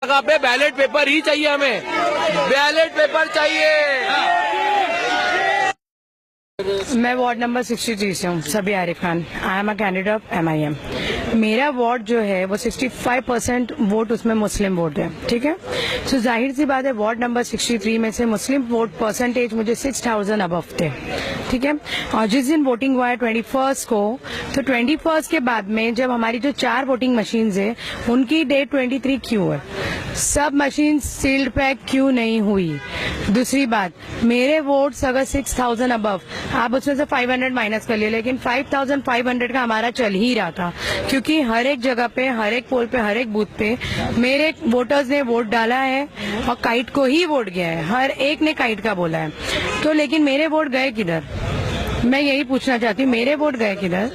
जगह पे ballot paper ही चाहिए, हमें बैलेट पेपर चाहिए। मैं वार्ड नंबर 63 से हूँ, सभी Arif Khan. I am a candidate of MIM। मेरा वार्ड जो है वो 65% वोट उसमें मुस्लिम वोट है, ठीक है। तो जाहिर सी बात है वार्ड नंबर 63 में से मुस्लिम वोट परसेंटेज मुझे 6000 अबव थे, ठीक है। और जिस दिन वोटिंग हुआ है 21 को, तो 21 के बाद में जब हमारी जो 4 वोटिंग मशीन है उनकी डेट 23 क्यों है, सब मशीन सील्ड पैक क्यों नहीं हुई। दूसरी बात, मेरे वोट्स अगर 6000 अबव, आप उसमें से 500 माइनस कर लिए, लेकिन 5500 का हमारा चल ही रहा था, क्योंकि हर एक जगह पे, हर एक पोल पे, हर एक बूथ पे मेरे वोटर्स ने वोट डाला है और काइट को ही वोट गया है, हर एक ने काइट का बोला है। तो लेकिन मेरे वोट गए किधर, मैं यही पूछना चाहती हूँ, मेरे वोट गए किधर।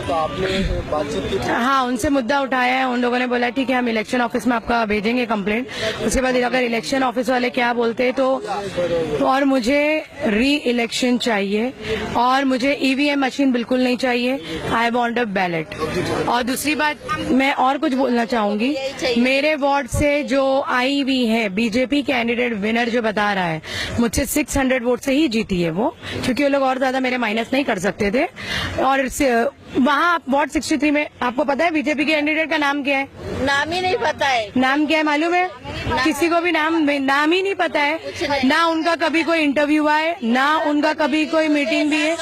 तो आपने बातचीत की? हाँ, उनसे मुद्दा उठाया है, उन लोगों ने बोला ठीक है हम इलेक्शन ऑफिस में आपका भेजेंगे कंप्लेंट। उसके बाद अगर इलेक्शन ऑफिस वाले क्या बोलते हैं तो और मुझे री इलेक्शन चाहिए और मुझे EVM मशीन बिल्कुल नहीं चाहिए। I want a ballot. और दूसरी बात मैं और कुछ बोलना चाहूंगी, मेरे वार्ड से जो आई हुई है बीजेपी कैंडिडेट विनर जो बता रहा है, मुझसे 600 वोट से ही जीती है वो, क्योंकि वो लोग और ज्यादा मेरे माइनस नहीं कर सकते थे। और वहाँ वार्ड 63 में आपको पता है बीजेपी के कैंडिडेट का नाम क्या है? नाम ही नहीं पता है। नाम क्या है मालूम है? किसी को भी नाम ही नहीं पता है। ना उनका कभी कोई इंटरव्यू हुआ है, ना उनका कभी कोई मीटिंग भी है,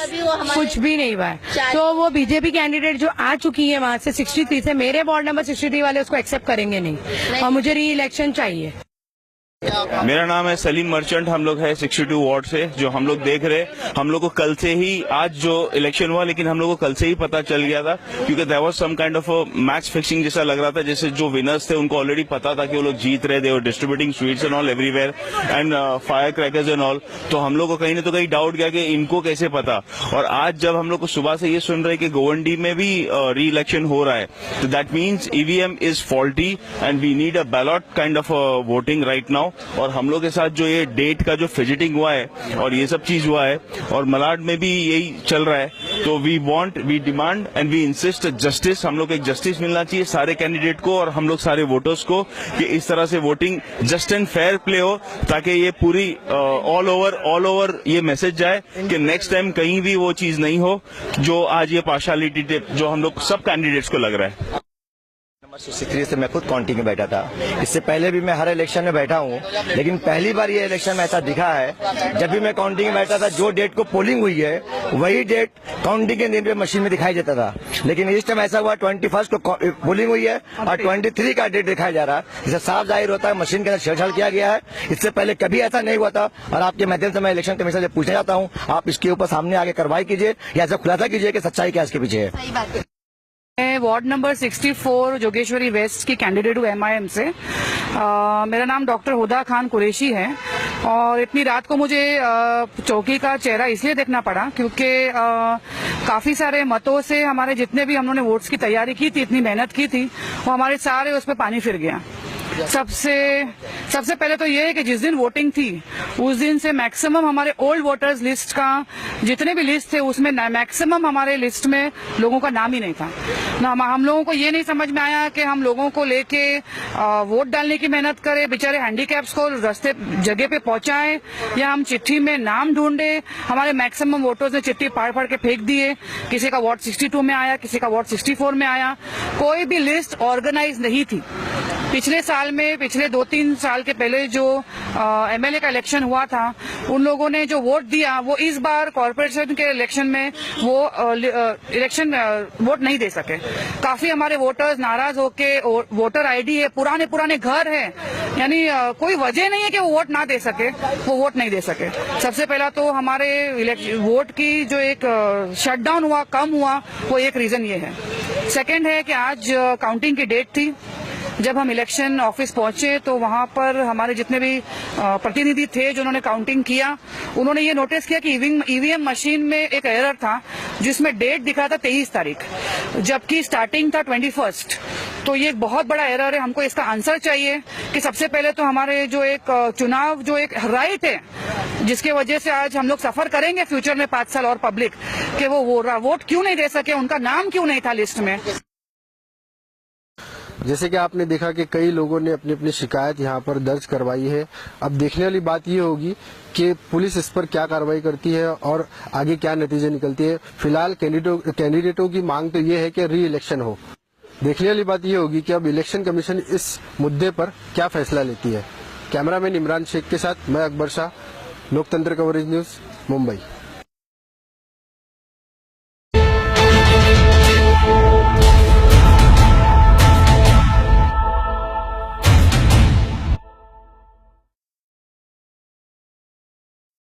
कुछ भी नहीं हुआ है। तो वो बीजेपी कैंडिडेट जो आ चुकी है वहाँ से 63 से, मेरे वार्ड नंबर 63 वाले उसको एक्सेप्ट करेंगे नहीं और मुझे री इलेक्शन चाहिए। मेरा नाम है सलीम मर्चेंट। हम लोग है 62 वार्ड से। जो हम लोग देख रहे, हम लोग को कल से ही, आज जो इलेक्शन हुआ लेकिन हम लोग को कल से ही पता चल गया था, क्योंकि there was some kind of match fixing जैसा लग रहा था। जैसे जो विनर्स थे उनको ऑलरेडी पता था कि वो लोग जीत रहे, they were distributing sweets and all everywhere and fire crackers and all. तो हम लोग को कहीं ना तो कहीं डाउट गया कि इनको कैसे पता। और आज जब हम लोग को सुबह से ये सुन रहे कि गोवंडी में भी री इलेक्शन हो रहा है, तो that means EVM is faulty and we need a ballot kind of voting right now. और हम लोग के साथ जो ये डेट का जो फिजिटिंग हुआ है और ये सब चीज हुआ है, और मलाड में भी यही चल रहा है, तो we demand and we insist justice. हम लोग एक जस्टिस मिलना चाहिए सारे कैंडिडेट को और हम लोग सारे वोटर्स को, कि इस तरह से voting just and fair play हो, ताकि ये पूरी ऑल ओवर ये मैसेज जाए कि नेक्स्ट टाइम कहीं भी वो चीज नहीं हो जो आज ये पार्शियलिटी जो हम लोग सब कैंडिडेट्स को लग रहा है। 63 से मैं खुद काउंटिंग में बैठा था। इससे पहले भी मैं हर इलेक्शन में बैठा हूँ, लेकिन पहली बार ये इलेक्शन में ऐसा दिखा है, जब भी मैं काउंटिंग में बैठा था जो डेट को पोलिंग हुई है वही डेट काउंटिंग के दिन पे मशीन में दिखाई देता था। लेकिन इस टाइम ऐसा हुआ 21 को पोलिंग हुई है और 23 का डेट दिखाया जा रहा है। इससे साफ जाहिर होता है मशीन के अंदर छेड़छाड़ किया गया है। इससे पहले कभी ऐसा नहीं हुआ था। और आपके माध्यम से मैं इलेक्शन कमीशन से पूछना चाहता हूँ, आप इसके ऊपर सामने आगे कार्रवाई कीजिए या ऐसा खुलासा कीजिए कि सच्चाई क्या इसके पीछे है। मैं वार्ड नंबर 64 जोगेश्वरी वेस्ट की कैंडिडेट हूँ MIM से। मेरा नाम डॉक्टर हुदा खान कुरैशी है और इतनी रात को मुझे चौकी का चेहरा इसलिए देखना पड़ा क्योंकि काफी सारे मतों से हमारे जितने भी हम लोगों ने वोट्स की तैयारी की थी, इतनी मेहनत की थी, वो हमारे सारे उस पर पानी फिर गया। सबसे पहले तो ये है कि जिस दिन वोटिंग थी उस दिन से मैक्सिमम हमारे ओल्ड वोटर्स लिस्ट का जितने भी लिस्ट थे उसमें मैक्सिमम हमारे लिस्ट में लोगों का नाम ही नहीं था ना। हम लोगों को ये नहीं समझ में आया कि हम लोगों को लेके वोट डालने की मेहनत करें, बेचारे हैंडीकैप्स को रास्ते जगह पे पहुंचाएं, या हम चिट्ठी में नाम ढूंढे। हमारे मैक्सिमम वोटर्स ने चिट्ठी फाड़ के फेंक दिए। किसी का वार्ड 62 में आया, किसी का वार्ड 64 में आया। कोई भी लिस्ट ऑर्गेनाइज नहीं थी। पिछले साल में, पिछले 2-3 साल के पहले जो MLA का इलेक्शन हुआ था, उन लोगों ने जो वोट दिया वो इस बार कॉर्पोरेशन के इलेक्शन में वो इलेक्शन वोट नहीं दे सके। काफी हमारे वोटर्स नाराज होके, वोटर ID है, पुराने घर है, यानी कोई वजह नहीं है कि वो वोट ना दे सके, वो वोट नहीं दे सके। सबसे पहला तो हमारे वोट की जो एक शटडाउन हुआ, कम हुआ, वो एक रीजन ये है। सेकेंड है कि आज काउंटिंग की डेट थी। जब हम इलेक्शन ऑफिस पहुंचे तो वहां पर हमारे जितने भी प्रतिनिधि थे जो उन्होंने काउंटिंग किया, उन्होंने ये नोटिस किया कि EVM मशीन में एक एरर था जिसमें डेट दिखा था 23 तारीख, जबकि स्टार्टिंग था 21। तो ये एक बहुत बड़ा एरर है। हमको इसका आंसर चाहिए कि सबसे पहले तो हमारे जो एक चुनाव जो एक राइट है जिसके वजह से आज हम लोग सफर करेंगे फ्यूचर में 5 साल और पब्लिक, कि वो वोट क्यों नहीं दे सके, उनका नाम क्यों नहीं था लिस्ट में। जैसे कि आपने देखा कि कई लोगों ने अपनी अपनी शिकायत यहाँ पर दर्ज करवाई है। अब देखने वाली बात ये होगी कि पुलिस इस पर क्या कार्रवाई करती है और आगे क्या नतीजे निकलती है। फिलहाल कैंडिडेटों की मांग तो ये है कि री इलेक्शन हो। देखने वाली बात ये होगी कि अब इलेक्शन कमीशन इस मुद्दे पर क्या फैसला लेती है। कैमरामैन इमरान शेख के साथ मैं अकबर शाह, लोकतंत्र कवरेज न्यूज, मुंबई।